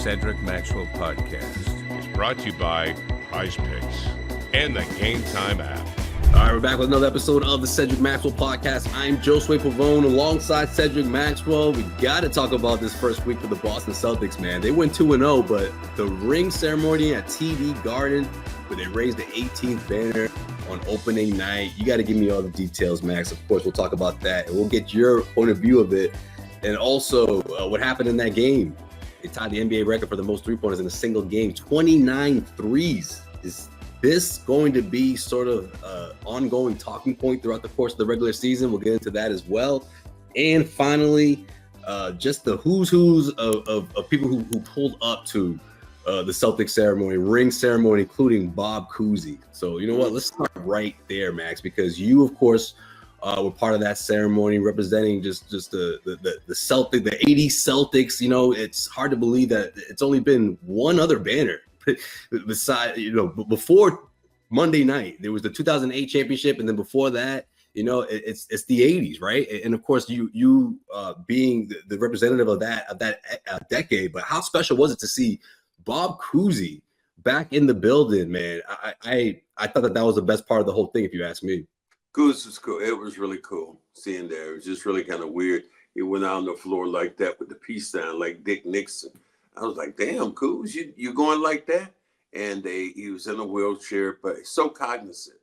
Cedric Maxwell podcast is brought to you by Prize Picks and the Game Time app. All right, we're back with another episode of the Cedric Maxwell podcast. I'm Josue alongside Cedric Maxwell. We got to talk about this first week for the Boston Celtics, man. They went 2-0, but the ring ceremony at TD Garden, where they raised the 18th banner on opening night. You got to give me all the details, Max. Of course, we'll talk about that, and we'll get your point of view of it. And also, what happened in that game. They tied the NBA record for the most three-pointers in a single game, 29 threes. Is this going to be sort of ongoing talking point throughout the course of the regular season? We'll get into that as well. And finally, just the who's of people who pulled up to the Celtics ceremony, ring ceremony, including Bob Cousy. So you know what? Let's start right there, Max, because you, of course, were part of that ceremony, representing just the Celtic, the 80s Celtics. You know, it's hard to believe that it's only been one other banner. Besides, you know, before Monday night, there was the 2008 championship, and then before that, you know, it's the 80s, right? And of course, you being the representative of that decade. But how special was it to see Bob Cousy back in the building, man? I thought that was the best part of the whole thing, if you ask me. Cousy was cool. It was really cool seeing there. It was just really kind of weird. He went out on the floor like that with the peace sign, like Dick Nixon. I was like, damn, Cousy, you going like that? And he was in a wheelchair, but he's so cognizant.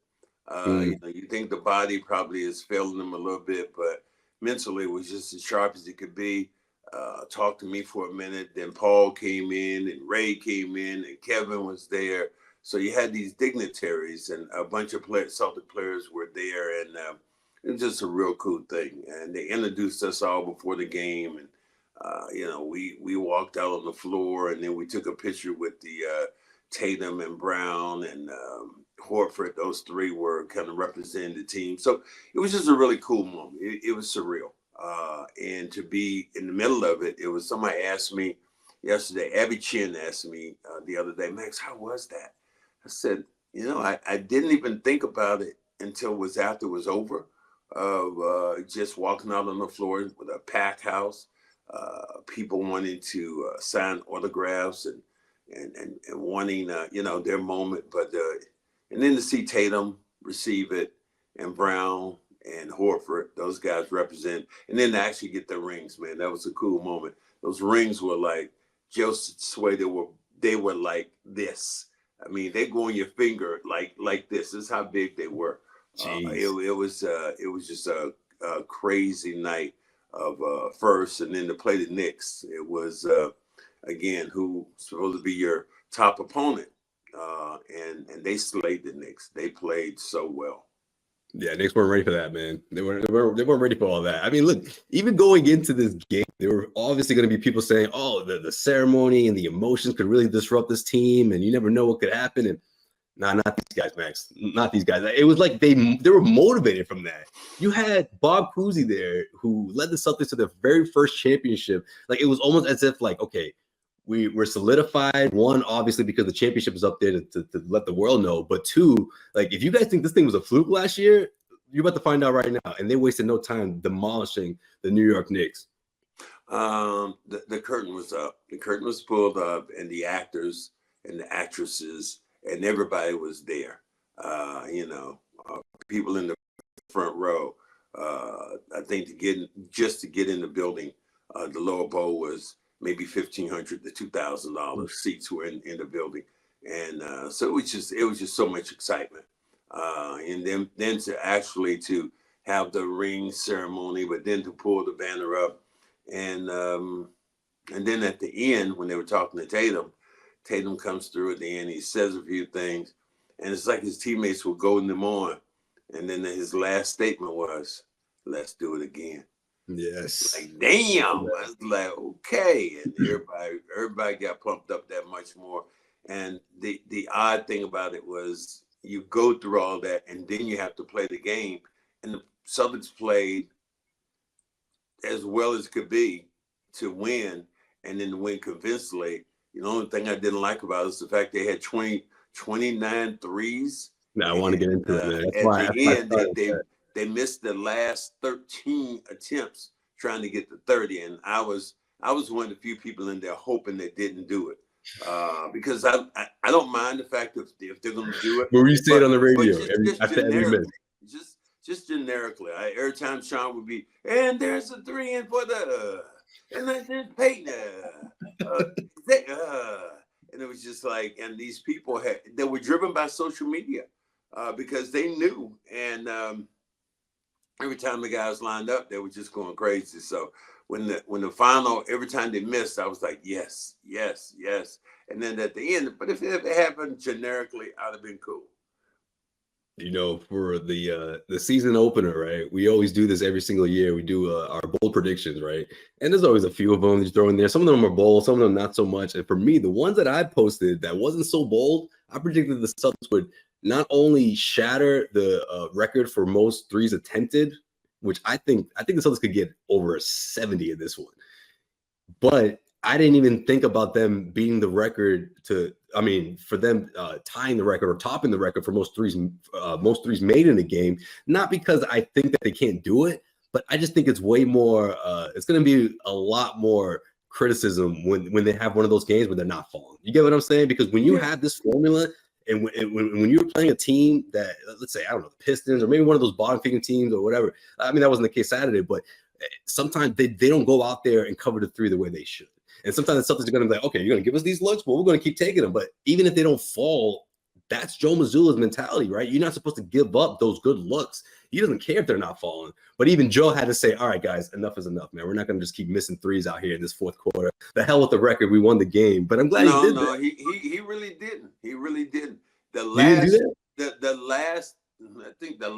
You know, you think the body probably is failing him a little bit, but mentally it was just as sharp as it could be. Talked to me for a minute. Then Paul came in, and Ray came in, and Kevin was there. So you had these dignitaries, and a bunch of Celtic players were there, and it was just a real cool thing. And they introduced us all before the game, and you know, we walked out on the floor, and then we took a picture with the Tatum and Brown and Horford. Those three were kind of representing the team. So it was just a really cool moment. It was surreal. And to be in the middle of it, it was somebody asked me yesterday, Abby Chin asked me the other day, Max, how was that? I said, you know, I didn't even think about it until it was after it was over, of just walking out on the floor with a packed house, people wanting to sign autographs and wanting, you know, their moment. But and then to see Tatum receive it, and Brown and Horford, those guys represent, and then to actually get the rings, man, that was a cool moment. Those rings were like, Josue, they were like this. I mean, they go on your finger like this. This is how big they were. It was just a crazy night of first, and then to play the Knicks. It was again, who supposed to be your top opponent, and they slayed the Knicks. They played so well. Yeah, Knicks weren't ready for that, man. They weren't ready for all that. I mean, look, even going into this game, there were obviously going to be people saying, "Oh, the ceremony and the emotions could really disrupt this team, and you never know what could happen." And not these guys, Max. Not these guys. It was like they were motivated from that. You had Bob Cousy there, who led the Celtics to their very first championship. Like, it was almost as if, like, okay, we're solidified. One, obviously, because the championship is up there to let the world know. But two, like, if you guys think this thing was a fluke last year, you're about to find out right now. And they wasted no time demolishing the New York Knicks. The curtain was up. The curtain was pulled up, and the actors and the actresses and everybody was there. You know, people in the front row. I think to get in the building, the lower bowl was maybe $1,500 to $2,000 seats were in the building, and so it was just so much excitement, and then to have the ring ceremony, but then to pull the banner up, and then at the end when they were talking to Tatum comes through at the end. He says a few things, and it's like his teammates were goading him on, and then his last statement was, "Let's do it again." Yes. Like, damn. I was like, okay. And everybody got pumped up that much more. And the odd thing about it was you go through all that, and then you have to play the game. And the Celtics played as well as could be to win, and then to win convincingly. The only thing I didn't like about it is the fact they had 29 threes. No, I want to get into it, man. At the end, they missed the last 13 attempts trying to get to 30, and I was I was one of the few people in there hoping they didn't do it. Because I don't mind the fact if they're going to do it. But you say it on the radio just every minute. Just generically, every time Sean would be, and there's a 3 in for the, and then Peyton, and it was just like, and these people they were driven by social media because they knew, and every time the guys lined up, they were just going crazy. So when the final, every time they missed, I was like, yes, yes, yes. And then at the end, but if it happened generically, I'd have been cool. You know, for the season opener, right? We always do this every single year. We do our bold predictions, right? And there's always a few of them that you throw in there. Some of them are bold, some of them not so much. And for me, the ones that I posted that wasn't so bold, I predicted the Celtics would not only shatter the record for most threes attempted, which I think the Celtics could get over 70 in this one, but I didn't even think about them beating the record for them tying the record or topping the record for most threes made in a game. Not because I think that they can't do it, but I just think it's way more. It's going to be a lot more criticism when they have one of those games where they're not falling. You get what I'm saying? Because when you have this formula, and when you're playing a team that, let's say, I don't know, the Pistons or maybe one of those bottom feeding teams or whatever. I mean, that wasn't the case Saturday, but sometimes they don't go out there and cover the three the way they should. And sometimes the Celtics are going to be like, okay, you're going to give us these looks, well, we're going to keep taking them. But even if they don't fall, that's Joe Mazzulla's mentality, right? You're not supposed to give up those good looks. He doesn't care if they're not falling. But even Joe had to say, all right, guys, enough is enough, man. We're not going to just keep missing threes out here in this fourth quarter. The hell with the record. We won the game. But I'm glad he did that. He really didn't. He really didn't. The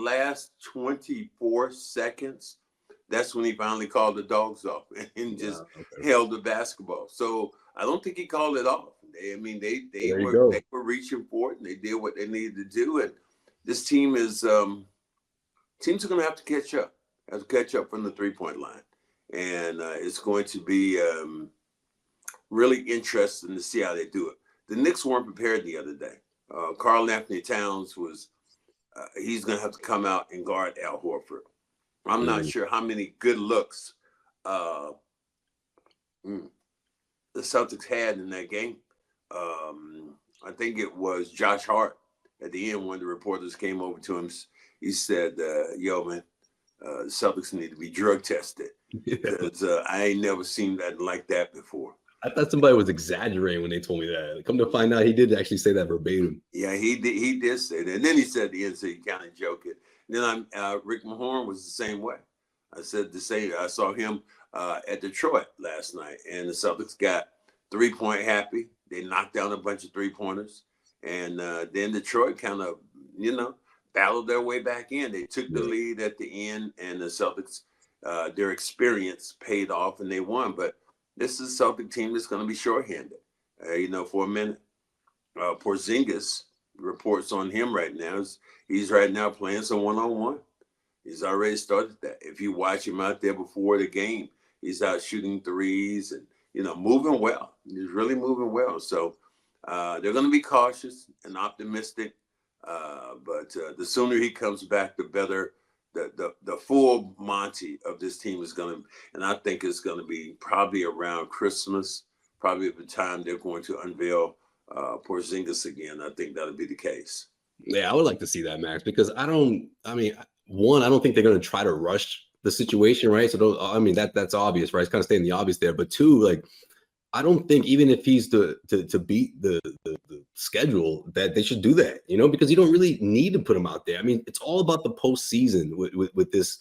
last 24 seconds, that's when he finally called the dogs off and just held the basketball. So I don't think he called it off. They were reaching for it and they did what they needed to do. And this team is teams are going to have to catch up. From the 3-point line, and it's going to be really interesting to see how they do it. The Knicks weren't prepared the other day. Karl Anthony Towns he's going to have to come out and guard Al Horford. I'm not sure how many good looks the Celtics had in that game. I think it was Josh Hart at the end when the reporters came over to him. He said, yo, man, the Celtics need to be drug tested. Because I ain't never seen that like that before. I thought somebody was exaggerating when they told me that. Come to find out, he did actually say that verbatim. Yeah, he did say that. And then he said at the end, so he kind of joked it. And then Rick Mahorn was the same way. I said the same. I saw him at Detroit last night, and the Celtics got 3-point happy. They knocked down a bunch of 3-pointers. And then Detroit kind of, battled their way back in. They took the lead at the end, and the Celtics, their experience paid off, and they won. But this is a Celtic team that's going to be shorthanded, for a minute. Porzingis, reports on him right now, he's right now playing some one-on-one. He's already started that. If you watch him out there before the game, he's out shooting threes and, moving well. He's really moving well. So they're going to be cautious and optimistic. But the sooner he comes back, the better the full Monty of this team is going to, and I think it's going to be probably around Christmas, probably at the time they're going to unveil Porzingis again. I think that'll be the case. Yeah, I would like to see that, Max, because I don't think they're going to try to rush the situation, right? So that's obvious, right? It's kind of stating the obvious there. But two, I don't think even if he's to beat the schedule that they should do that, because you don't really need to put him out there. I mean, it's all about the postseason with this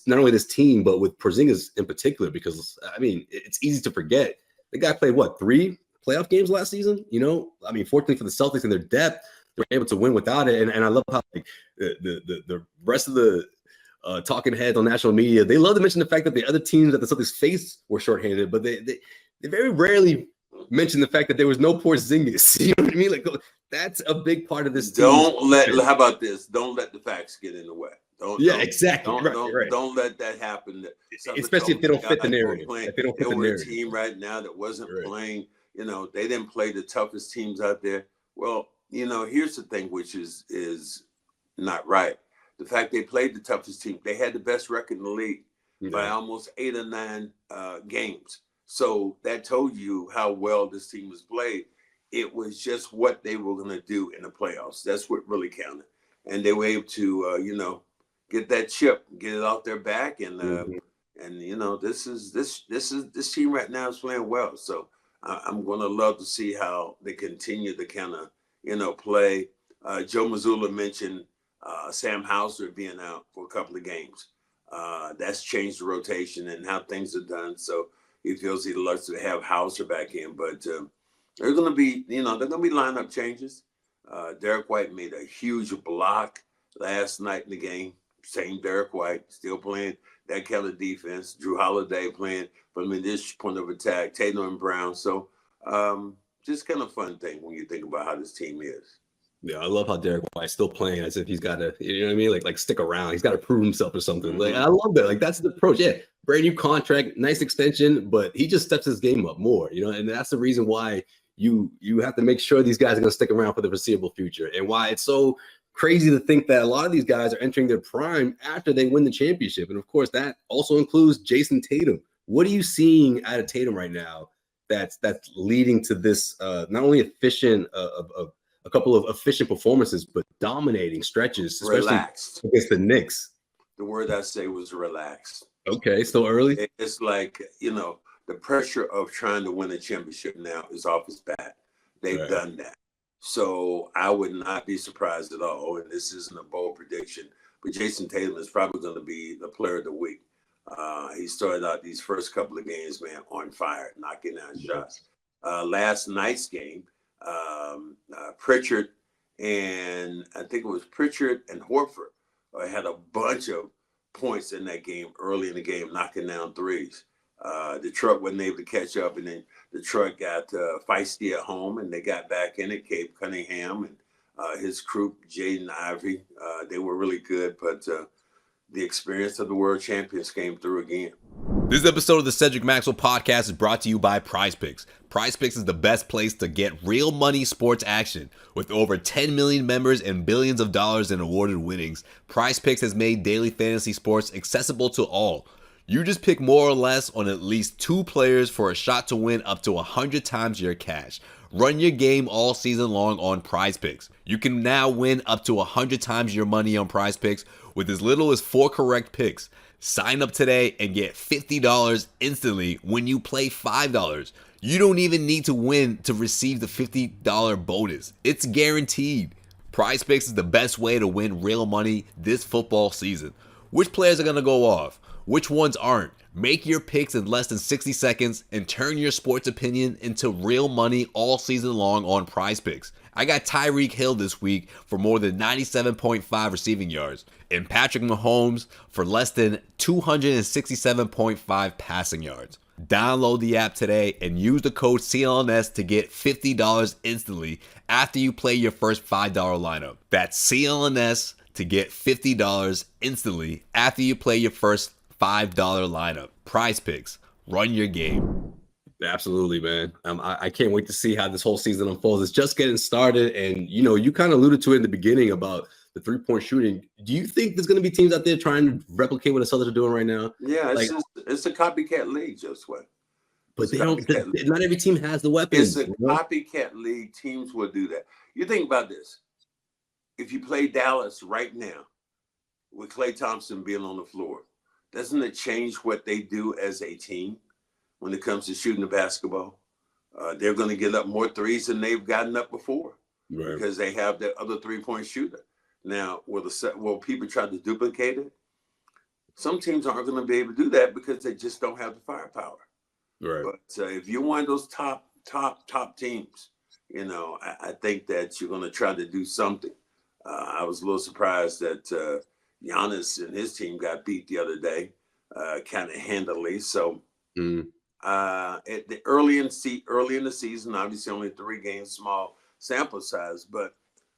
not only this team but with Porzingis in particular. Because it's easy to forget the guy played 3 playoff games last season. Fortunately for the Celtics and their depth, they're able to win without it. And I love how the rest of the talking heads on national media, they love to mention the fact that the other teams that the Celtics faced were shorthanded, but they very rarely mention the fact that there was no Porzingis. You know what I mean? That's a big part of this team. How about this? Don't let the facts get in the way. Exactly. Don't let that happen. Especially if they don't fit the narrative. They were a team right now that wasn't playing. They didn't play the toughest teams out there. Well, here's the thing, which is not right. The fact they played the toughest team, they had the best record in the league by almost 8 or 9 games. So that told you how well this team was played. It was just what they were going to do in the playoffs. That's what really counted. And they were able to, get that chip, get it off their back, and this team right now is playing well. So I'm going to love to see how they continue to kind of, play. Joe Mazzulla mentioned Sam Hauser being out for a couple of games. That's changed the rotation and how things are done. So he feels he'd love to have Hauser back in, but they're going to be, they're going to be lineup changes. Derek White made a huge block last night in the game. Same Derek White, still playing that kind of defense. Drew Holiday playing from this point of attack. Tatum and Brown. So just kind of fun thing when you think about how this team is. Yeah, I love how Derek White's still playing as if he's got to, you know what I mean? Like stick around. He's got to prove himself or something. Mm-hmm. Like, I love that. Like, that's the approach. Yeah, brand new contract, nice extension, but he just steps his game up more, and that's the reason why you have to make sure these guys are going to stick around for the foreseeable future, and why it's so crazy to think that a lot of these guys are entering their prime after they win the championship. And of course, that also includes Jayson Tatum. What are you seeing out of Tatum right now that's leading to this not only efficient a couple of efficient performances, but dominating stretches, especially Relaxed against the Knicks? The word I say was relaxed. Okay, still early. It's like, the pressure of trying to win a championship now is off his back. They've done that. So I would not be surprised at all, and this isn't a bold prediction, but Jayson Tatum is probably going to be the player of the week. He started out these first couple of games, man, on fire, knocking down shots. Last night's game, Pritchard and I think it was Pritchard and Horford had a bunch of points in that game early in the game, knocking down threes. Detroit wasn't able to catch up, and then Detroit got feisty at home, and they got back in it. Cape Cunningham and his crew, Jaden Ivey, they were really good, but the experience of the world champions came through again. This episode of the Cedric Maxwell podcast is brought to you by PrizePicks. PrizePicks is the best place to get real money sports action. With over 10 million members and billions of dollars in awarded winnings, PrizePicks has made daily fantasy sports accessible to all. You just pick more or less on at least 2 players for a shot to win up to 100 times your cash. Run your game all season long on PrizePicks. You can now win up to 100 times your money on PrizePicks with as little as 4 correct picks. Sign up today and get $50 instantly when you play $5. You don't even need to win to receive the $50 bonus. It's guaranteed. PrizePicks is the best way to win real money this football season. Which players are going to go off? Which ones aren't? Make your picks in less than 60 seconds and turn your sports opinion into real money all season long on PrizePicks. I got Tyreek Hill this week for more than 97.5 receiving yards and Patrick Mahomes for less than 267.5 passing yards. Download the app today and use the code CLNS to get $50 instantly after you play your first $5 lineup. That's CLNS to get $50 instantly after you play your first $5 lineup. PrizePicks. Run your game. Absolutely, man. I can't wait to see how this whole season unfolds. It's just getting started, and you kind of alluded to it in the beginning about the 3-point shooting. Do you think there's going to be teams out there trying to replicate what the Celtics are doing right now? Yeah, it's a copycat league, Josue. But they don't. Not every team has the weapons. It's a copycat league. Teams will do that. You think about this. If you play Dallas right now with Klay Thompson being on the floor, doesn't it change what they do as a team when it comes to shooting the basketball? They're going to get up more threes than they've gotten up before because they have that other 3-point shooter. Now, will people try to duplicate it? Some teams aren't going to be able to do that because they just don't have the firepower. Right. But if you're one of those top teams, I think that you're going to try to do something. I was a little surprised that Giannis and his team got beat the other day, kind of handily. So early in the season, obviously only 3 games, small sample size, but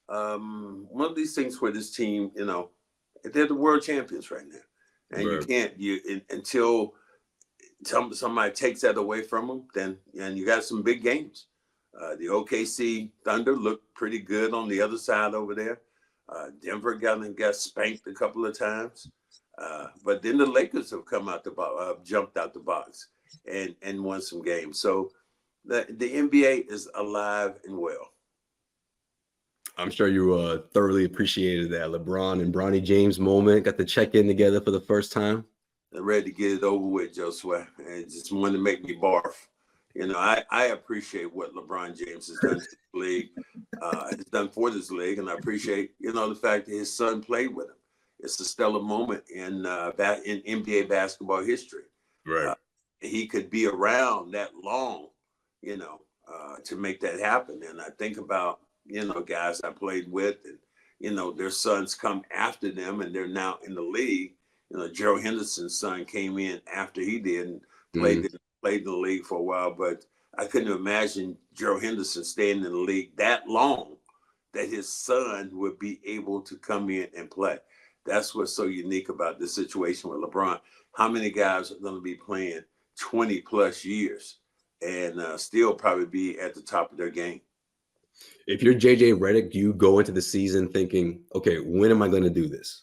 one of these things where this team, they're the world champions right now, and you can't until somebody takes that away from them. Then and you got some big games. The OKC Thunder looked pretty good on the other side over there. Denver got spanked a couple of times, but then the Lakers have come out the box, jumped out the box, and won some games. So the NBA is alive and well. I'm sure you thoroughly appreciated that LeBron and Bronny James moment. Got to check in together for the first time. I'm ready to get it over with, Josue, and just wanted to make me barf. You know, I appreciate what LeBron James has done to the league, has done for this league, and I appreciate, the fact that his son played with him. It's a stellar moment in NBA basketball history. Right. He could be around that long, to make that happen. And I think about, guys I played with, and, their sons come after them, and they're now in the league. Gerald Henderson's son came in after he did and played in the league for a while, but I couldn't imagine Gerald Henderson staying in the league that long that his son would be able to come in and play. That's what's so unique about this situation with LeBron. How many guys are going to be playing 20 plus years and still probably be at the top of their game? If you're JJ Redick, do you go into the season thinking, okay, when am I going to do this?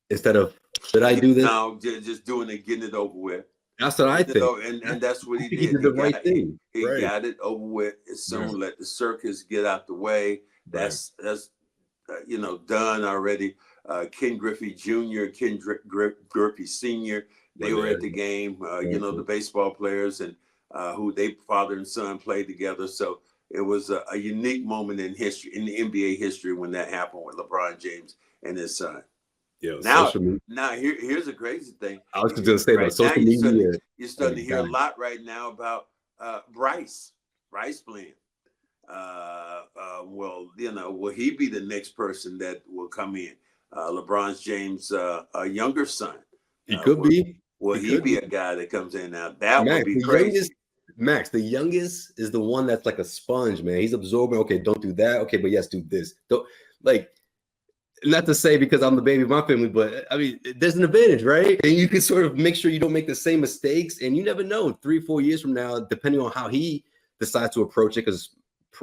Instead of, should I do this? No, just doing it, getting it over with. That's what I think. And that's what he did. He did the right thing. He got it over with as soon. Let the circus get out the way. That's done already. Ken Griffey Jr., Ken Griffey Sr., they were at the game. The baseball players and who they father and son played together. So it was a unique moment in history, in the NBA history, when that happened with LeBron James and his son. Yeah. Now here's a crazy thing. I was just going to say about social media. You're starting to hear a lot right now about Bryce playing. Will he be the next person that will come in? LeBron James' younger son. He could be. Will he be a guy that comes in now? That would be crazy. Max, the youngest is the one that's like a sponge, man. He's absorbing. Okay, don't do that. Okay, but yes, do this. Don't not to say because I'm the baby of my family, but I mean, there's an advantage, right? And you can sort of make sure you don't make the same mistakes. And you never know, 3-4 years from now, depending on how he decides to approach it, because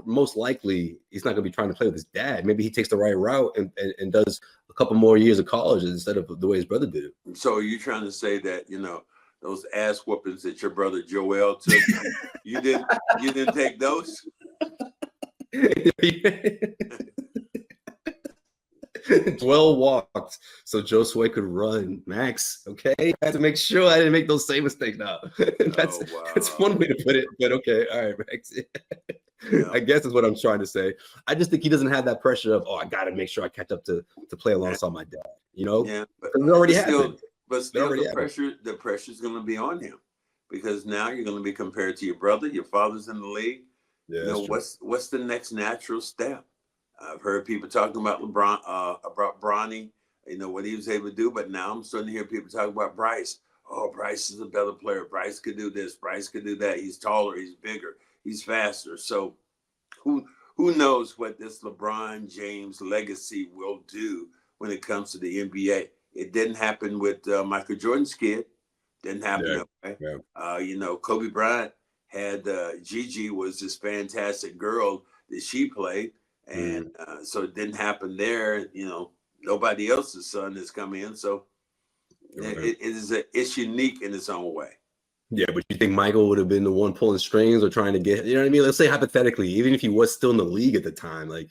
most likely he's not going to be trying to play with his dad. Maybe he takes the right route and does a couple more years of college instead of the way his brother did it. So are you trying to say that, those ass whoopings that your brother Joel took, you didn't take those? 12 walks so Josue could run, Max. Okay, I had to make sure I didn't make those same mistakes now. That's one way to put it, but okay, all right, Max. Yeah. I guess is what I'm trying to say. I just think he doesn't have that pressure of, I got to make sure I catch up to play alongside my dad. Yeah, but it already happened. But still, the pressure is going to be on him, because now you're going to be compared to your brother. Your father's in the league. Yeah, what's the next natural step? I've heard people talking about LeBron, about Bronny, what he was able to do. But now I'm starting to hear people talk about Bryce. Oh, Bryce is a better player. Bryce could do this. Bryce could do that. He's taller. He's bigger. He's faster. So who knows what this LeBron James legacy will do when it comes to the NBA? It didn't happen with Michael Jordan's kid. Didn't happen that way. Yeah. Kobe Bryant had Gigi was this fantastic girl that she played. And so it didn't happen there. Nobody else's son has come in. So it's unique in its own way. Yeah, but you think Michael would have been the one pulling strings or trying to get, you know what I mean? Let's say hypothetically, even if he was still in the league at the time, like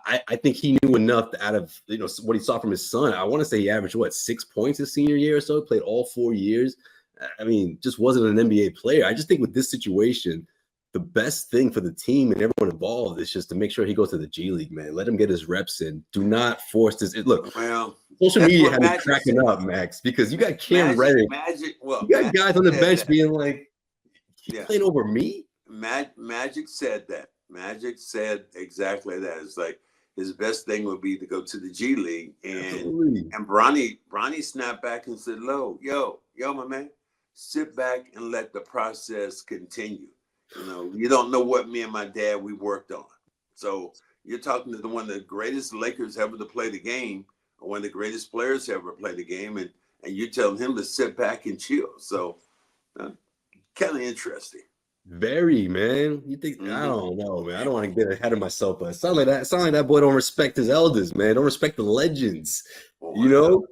I think he knew enough out of what he saw from his son. I want to say he averaged 6 points his senior year or so, played all 4 years. I mean, just wasn't an NBA player. I just think with this situation, the best thing for the team and everyone involved is just to make sure he goes to the G League, man. Let him get his reps in. Do not force this. Look, social media had me cracking up, Max, because you got Cam Reddish. You got guys on the bench being like, "You playing over me?" Magic said that. Magic said exactly that. It's like his best thing would be to go to the G League, and Bronny snapped back and said, "Yo, my man, sit back and let the process continue. You don't know what me and my dad, we worked on. So you're talking to one of the greatest Lakers ever to play the game, or one of the greatest players ever play the game, and you're telling him to sit back and chill." So kind of interesting. Very, man. You think I don't know, man. I don't want to get ahead of myself, but it sounds like that boy don't respect his elders, man. Don't respect the legends. He'll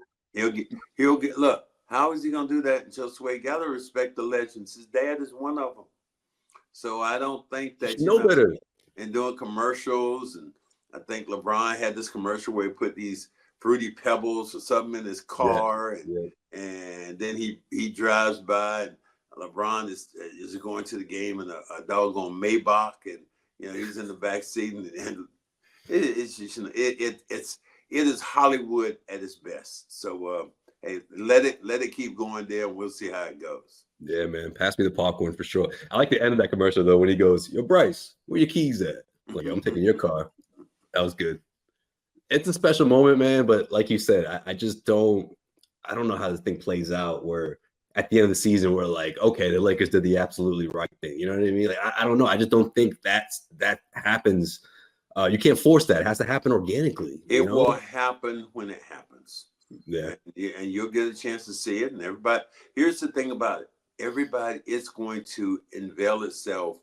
get look. How is he going to do that? Josue, got to respect the legends. His dad is one of them. So I don't think that, better. And doing commercials. And I think LeBron had this commercial where he put these Fruity Pebbles or something in his car. And then he drives by, and LeBron is going to the game in a doggone Maybach. And, he's in the back seat. And it's just, it is Hollywood at its best. So, hey, let it keep going there, and we'll see how it goes. Yeah, man. Pass me the popcorn for sure. I like the end of that commercial though when he goes, "Yo, Bryce, where your keys at?" Like, I'm taking your car. That was good. It's a special moment, man. But like you said, I just don't know how this thing plays out. Where at the end of the season, we're like, okay, the Lakers did the absolutely right thing. You know what I mean? Like, I don't know. I just don't think that happens. You can't force that. It has to happen organically. It will happen when it happens. Yeah. And you'll get a chance to see it. And everybody, here's the thing about it. Everybody is going to unveil itself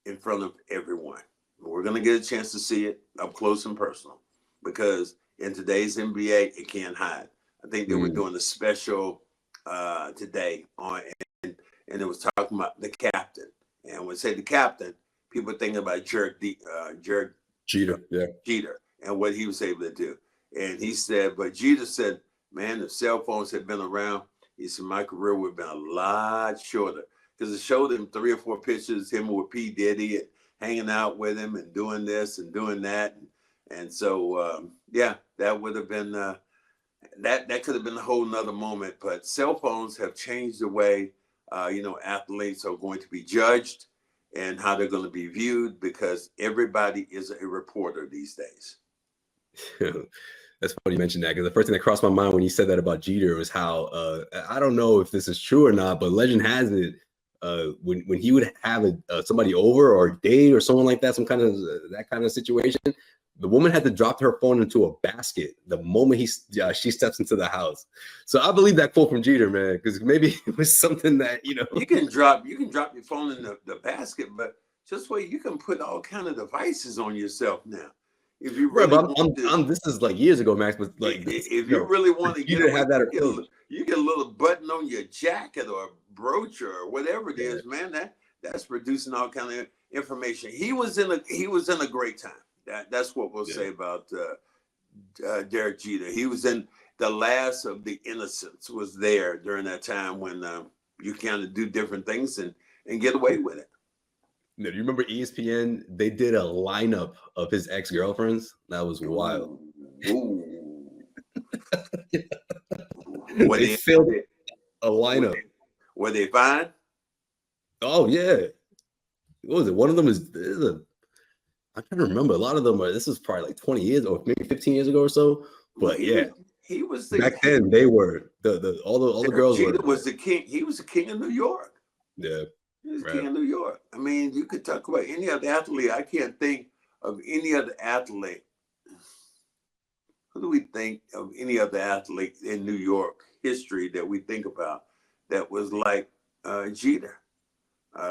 in front of everyone. We're going to get a chance to see it up close and personal, because in today's NBA, it can't hide. I think they were doing a special today on, and it was talking about the captain. And when I say the captain, people are thinking about Jeter, Jeter, and what he was able to do. And he said, but Jeter said, man, if cell phones had been around, he said, my career would have been a lot shorter, because it showed him 3 or 4 pictures, him with P. Diddy and hanging out with him and doing this and doing that. And so, that would have been, that could have been a whole nother moment. But cell phones have changed the way, athletes are going to be judged and how they're going to be viewed, because everybody is a reporter these days. That's funny you mentioned that, because the first thing that crossed my mind when you said that about Jeter was how I don't know if this is true or not, but legend has it when he would have somebody over or a date or someone like that, some kind of that kind of situation, the woman had to drop her phone into a basket the moment she steps into the house. So I believe that quote from Jeter, man, because maybe it was something that you can drop your phone in the basket, but just wait, you can put all kind of devices on yourself now. If you really this is like years ago, Max, but like if you really want to get have that, you get a little button on your jacket or a brooch or whatever it is, man. That's producing all kind of information. He was in a great time. That's what we'll say about Derek Jeter. He was in the last of the innocence was there during that time when you kind of do different things and get away with it. Do you remember ESPN? They did a lineup of his ex-girlfriends. That was wild. They filled a lineup. Were they fine? Oh yeah. What was it? One of them is I can't remember. A lot of them are. This is probably like 20 years or maybe 15 years ago or so. But he was back then. They were all the girls Jeter was the king. He was the king of New York. Yeah. He was king of New York. I mean, you could talk about any other athlete. I can't think of any other athlete. Who do we think of any other athlete in New York history that we think about that was like Jeter?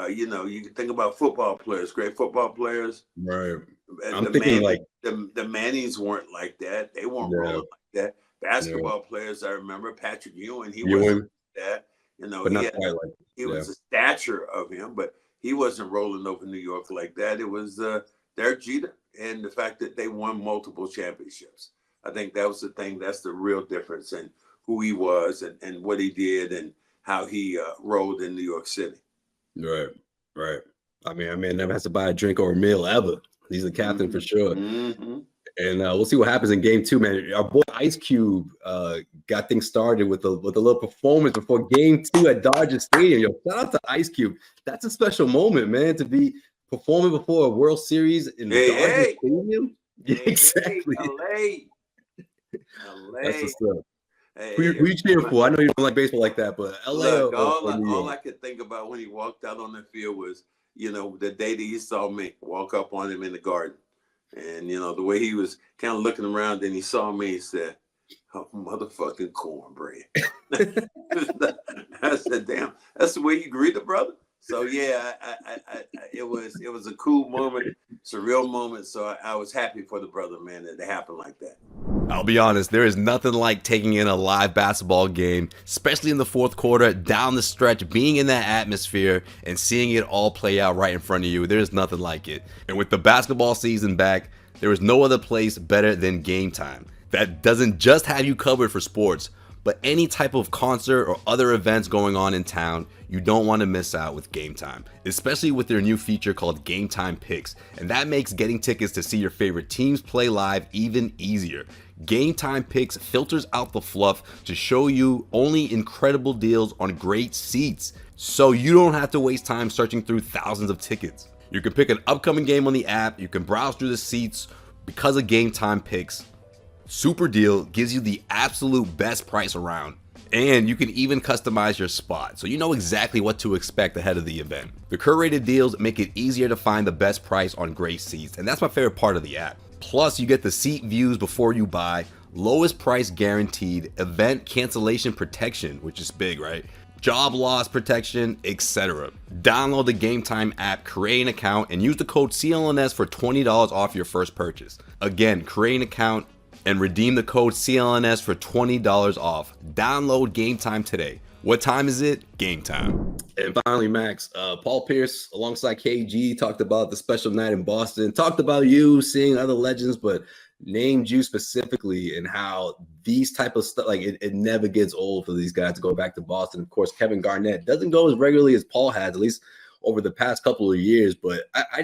You can think about football players, great football players. Right. I'm thinking like the Mannings weren't like that. They weren't rolling like that. Basketball players, I remember Patrick Ewing. He wasn't like that. But not quite like it was the stature of him, but he wasn't rolling over New York like that. It was Derek Jeter and the fact that they won multiple championships. I think that was the thing. That's the real difference in who he was and what he did and how he rolled in New York City. Right. I mean, never has to buy a drink or a meal ever. He's the captain for sure. Mm-hmm. And we'll see what happens in game 2, man. Our boy Ice Cube got things started with a little performance before game 2 at Dodger Stadium. Yo, shout out to Ice Cube. That's a special moment, man, to be performing before a World Series in Dodger Stadium. Exactly. LA. That's the stuff. Who you cheering for? I know you don't like baseball like that, but LA. Look, all I could think about when he walked out on the field was, the day that he saw me walk up on him in the garden. And, the way he was kind of looking around, and he saw me, he said, oh, motherfucking cornbread. I said, damn, that's the way you greet a brother? So yeah, it was a cool moment, surreal moment. So I was happy for the brother, man, that it happened like that. I'll be honest, there is nothing like taking in a live basketball game, especially in the fourth quarter, down the stretch, being in that atmosphere and seeing it all play out right in front of you. There's nothing like it. And with the basketball season back, there is no other place better than Game Time. That doesn't just have you covered for sports, but any type of concert or other events going on in town, you don't want to miss out with Game Time, especially with their new feature called Game Time Picks. And that makes getting tickets to see your favorite teams play live even easier. Game Time Picks filters out the fluff to show you only incredible deals on great seats, so you don't have to waste time searching through thousands of tickets. You can pick an upcoming game on the app, you can browse through the seats because of Game Time Picks. Super deal gives you the absolute best price around, and you can even customize your spot so you know exactly what to expect ahead of the event. The curated deals make it easier to find the best price on great seats, and that's my favorite part of the app. Plus, you get the seat views before you buy, lowest price guaranteed, event cancellation protection, which is big, right? Job loss protection, etc. Download the Game Time app, create an account, and use the code CLNS for $20 off your first purchase. Again, create an account and redeem the code CLNS for $20 off. Download Game Time today. What time is it? Game time. And finally, Max, Paul Pierce alongside KG talked about the special night in Boston, talked about you seeing other legends, but named you specifically and how these type of stuff, like it never gets old for these guys to go back to Boston. Of course, Kevin Garnett doesn't go as regularly as Paul has, at least over the past couple of years, but I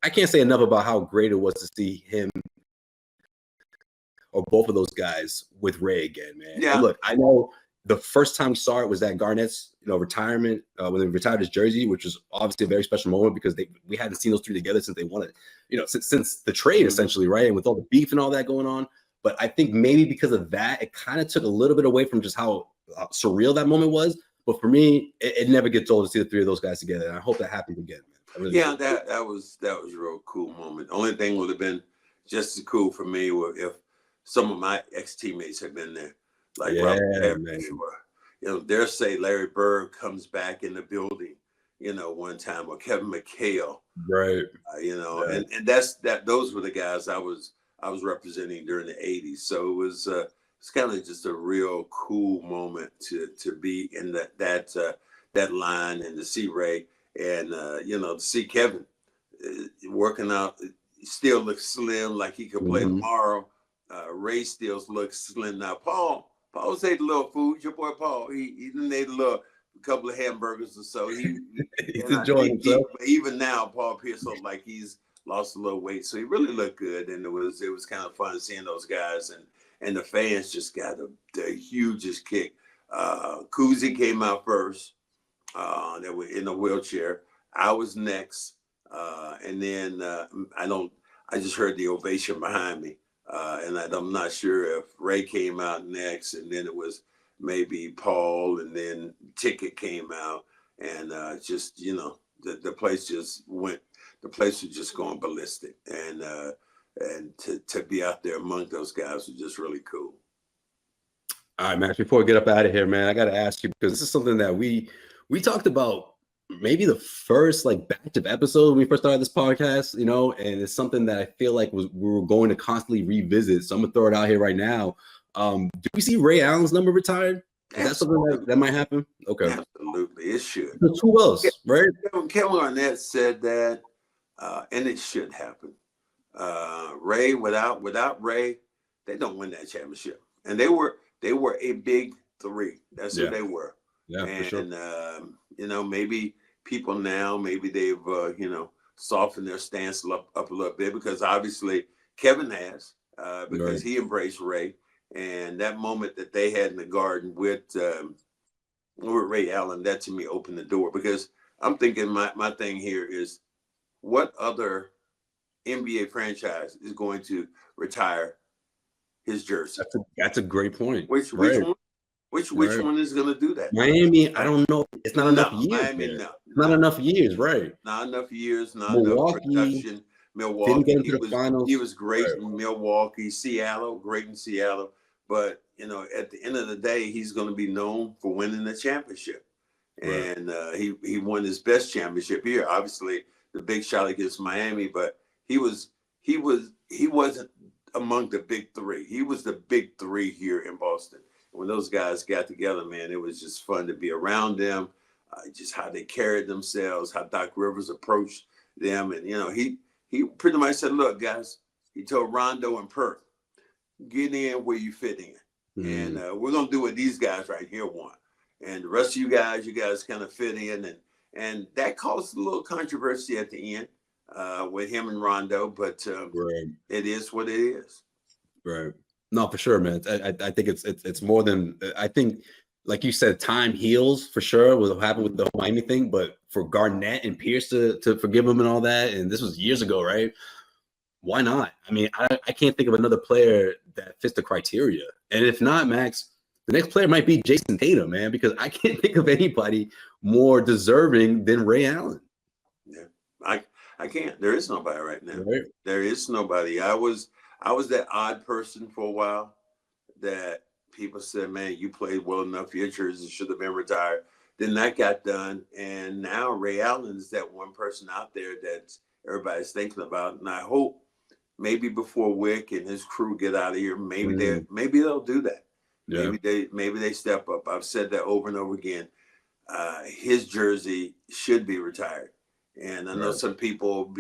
can't say enough about how great it was to see him or both of those guys with Ray again, man. Yeah. And look, I know the first time we saw it was at Garnett's, retirement when they retired his jersey, which was obviously a very special moment because we hadn't seen those three together since they won it, since the trade essentially, right? And with all the beef and all that going on. But I think maybe because of that, it kind of took a little bit away from just how surreal that moment was. But for me, it never gets old to see the three of those guys together, and I hope that happens again, man. Really yeah, that was a real cool moment. The only thing would have been just as cool for me if some of my ex-teammates had been there, like Robert Harris, dare say Larry Bird comes back in the building, one time, or Kevin McHale, right? And those were the guys I was representing during the '80s. So it's kind of just a real cool moment to be in that line and to see Ray and to see Kevin working out, still looks slim, like he could play tomorrow. Ray still looks slim now. Paul's ate a little food. Your boy Paul, he done ate a couple of hamburgers or so. He's enjoying himself. Even now, Paul Pierce looks like he's lost a little weight, so he really looked good. And it was kind of fun seeing those guys, and the fans just got the hugest kick. Cousy came out first. They were in a wheelchair. I was next, and then I just heard the ovation behind me. And I'm not sure if Ray came out next, and then it was maybe Paul, and then Ticket came out, and the place just went. The place was just going ballistic, and to be out there among those guys was just really cool. All right, Max. Before we get up out of here, man, I got to ask you because this is something that we talked about. Maybe the first batch of episodes when we first started this podcast, and it's something that I feel like we were going to constantly revisit. So I'm gonna throw it out here right now. Do we see Ray Allen's number retired? Is that something that might happen? Okay, absolutely, it should. Who else, right? Kevin Garnett said that, and it should happen. Ray, without Ray, they don't win that championship, and they were a big three. That's who they were. Yeah, and, for sure. Maybe people now, maybe they've, softened their stance up a little bit because obviously Kevin has, because he embraced Ray. And that moment that they had in the Garden with Ray Allen, that to me opened the door because I'm thinking my thing here is what other NBA franchise is going to retire his jersey? That's a great point. Which one? Which one is going to do that? Miami, I don't know. It's not enough years. Miami, not enough years, right? Not enough years, not Milwaukee, enough production. Milwaukee, didn't get into the finals. He was great in Milwaukee. Seattle, great in Seattle. But, at the end of the day, he's going to be known for winning the championship. and he won his best championship here. Obviously, the big shot against Miami, but he wasn't among the big three. He was the big three here in Boston. When those guys got together, man, it was just fun to be around them. Just how they carried themselves, how Doc Rivers approached them, and he pretty much said, "Look, guys," he told Rondo and Perk, "Get in where you fit in, and we're gonna do what these guys right here want, and the rest of you guys kind of fit in." And that caused a little controversy at the end with him and Rondo, but it is what it is. Right. No, for sure, man. I think it's more than, I think, like you said, time heals for sure. What happened with the whole Miami thing, but for Garnett and Pierce to forgive him and all that, and this was years ago, right? Why not? I mean, I can't think of another player that fits the criteria. And if not, Max, the next player might be Jayson Tatum, man, because I can't think of anybody more deserving than Ray Allen. Yeah, I can't. There is nobody right now. Right. There is nobody. I was that odd person for a while that people said, "Man, you played well enough. Your jersey should have been retired." Then that got done, and now Ray Allen is that one person out there that everybody's thinking about. And I hope maybe before Wick and his crew get out of here, maybe they'll do that. Yeah. Maybe they step up. I've said that over and over again. His jersey should be retired. And I know some people,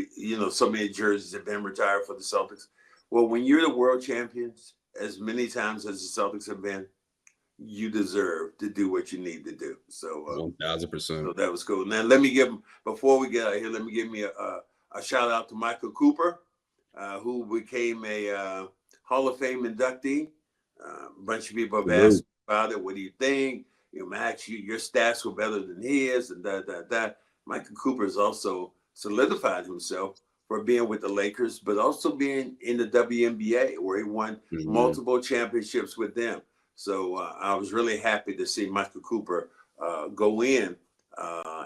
so many jerseys have been retired for the Celtics. Well, when you're the world champions, as many times as the Celtics have been, you deserve to do what you need to do. So 1,000%. So that was cool. Now before we get out of here, let me give me a shout out to Michael Cooper, who became a Hall of Fame inductee. A bunch of people have asked about it. What do you think? Max, your stats were better than his, and that. Michael Cooper has also solidified himself for being with the Lakers, but also being in the WNBA, where he won multiple championships with them. So I was really happy to see Michael Cooper go in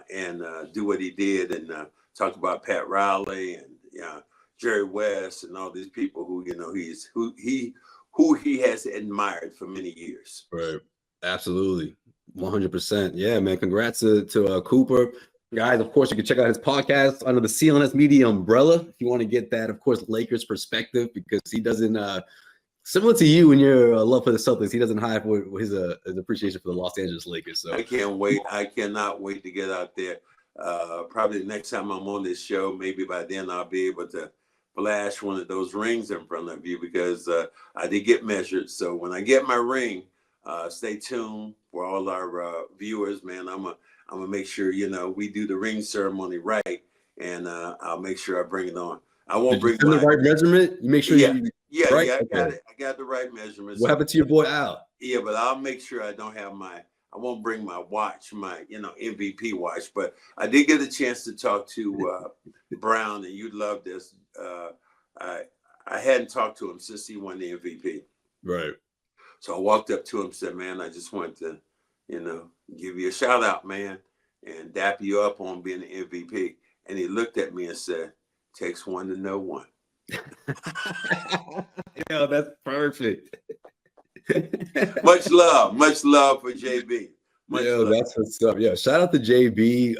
and do what he did, and talk about Pat Riley and Jerry West and all these people who who he has admired for many years. Right. Absolutely. 100%. Yeah, man. Congrats to Cooper. Guys, of course, you can check out his podcast under the CLNS Media umbrella if you want to get that, of course, Lakers perspective, because he doesn't, similar to you and your love for the Celtics, he doesn't hide his appreciation for the Los Angeles Lakers. So I can't wait. I cannot wait to get out there. Probably the next time I'm on this show, maybe by then I'll be able to flash one of those rings in front of you, because I did get measured. So when I get my ring, stay tuned for all our viewers, man. I'm gonna make sure we do the ring ceremony right, and I'll make sure I bring it on. I won't bring the right measurement. You make sure I got it. I got the right measurements. What happened to your boy Al? Yeah, but I'll make sure I don't have I won't bring my watch, my MVP watch. But I did get a chance to talk to Brown, and you'd love this. I hadn't talked to him since he won the MVP. Right. So I walked up to him and said, "Man, I just wanted to, give you a shout out, man, and dap you up on being the MVP." And he looked at me and said, "Takes one to know one." Yo, that's perfect. Much love for JB. That's what's up. Yeah, shout out to JB.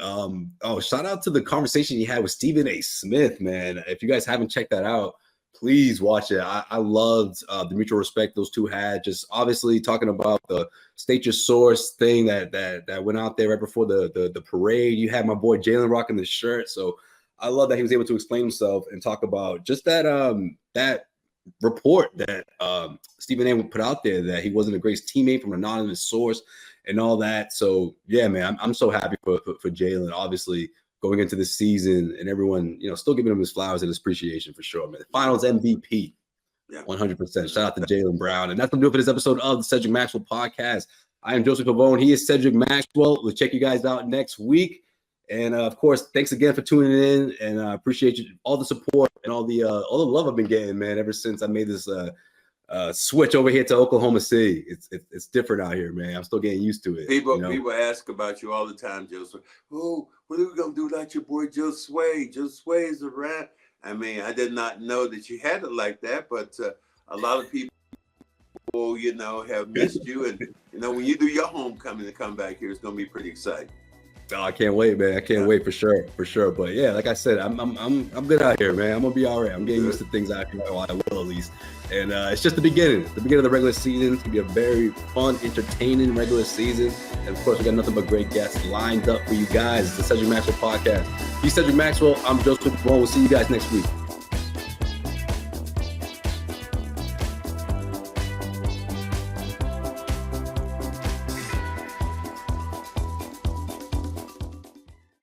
Shout out to the conversation you had with Stephen A. Smith, man. If you guys haven't checked that out, please watch it. I loved the mutual respect those two had. Just obviously talking about the state your source thing that went out there right before the parade. You had my boy Jaylen rocking the shirt, so I love that he was able to explain himself and talk about just that report that Stephen A. put out there, that he wasn't a great teammate from an anonymous source and all that. So yeah, man, I'm so happy for Jaylen, obviously going into the season, and everyone, still giving him his flowers and his appreciation for sure, man. Finals MVP, 100%. Shout out to Jaylen Brown. And that's going to do it for this episode of the Cedric Maxwell podcast. I am Josue Pavone. He is Cedric Maxwell. We'll check you guys out next week. And of course, thanks again for tuning in, and I appreciate all the support and all the love I've been getting, man, ever since I made this switch over here to Oklahoma City. It's different out here, man. I'm still getting used to it. People ask about you all the time, Josue. Oh, what are we gonna do about your boy Josue? Josue is around. I mean, I did not know that you had it like that, but a lot of people, have missed you, and when you do your homecoming to come back here, it's gonna be pretty exciting. Oh, I can't wait, man. I can't wait for sure. But yeah, like I said, I'm good out here, man. I'm gonna be all right. I'm getting used to things out here. Well, I will at least. And it's just the beginning. It's the beginning of the regular season. It's gonna be a very fun, entertaining regular season. And of course, we got nothing but great guests lined up for you guys. It's the Cedric Maxwell podcast. He's Cedric Maxwell. I'm Josue. We'll see you guys next week.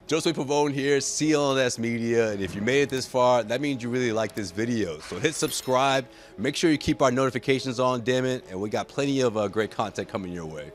Josue Pavone here, CLNS Media, and if you made it this far, that means you really like this video. So hit subscribe, make sure you keep our notifications on, damn it, and we got plenty of great content coming your way.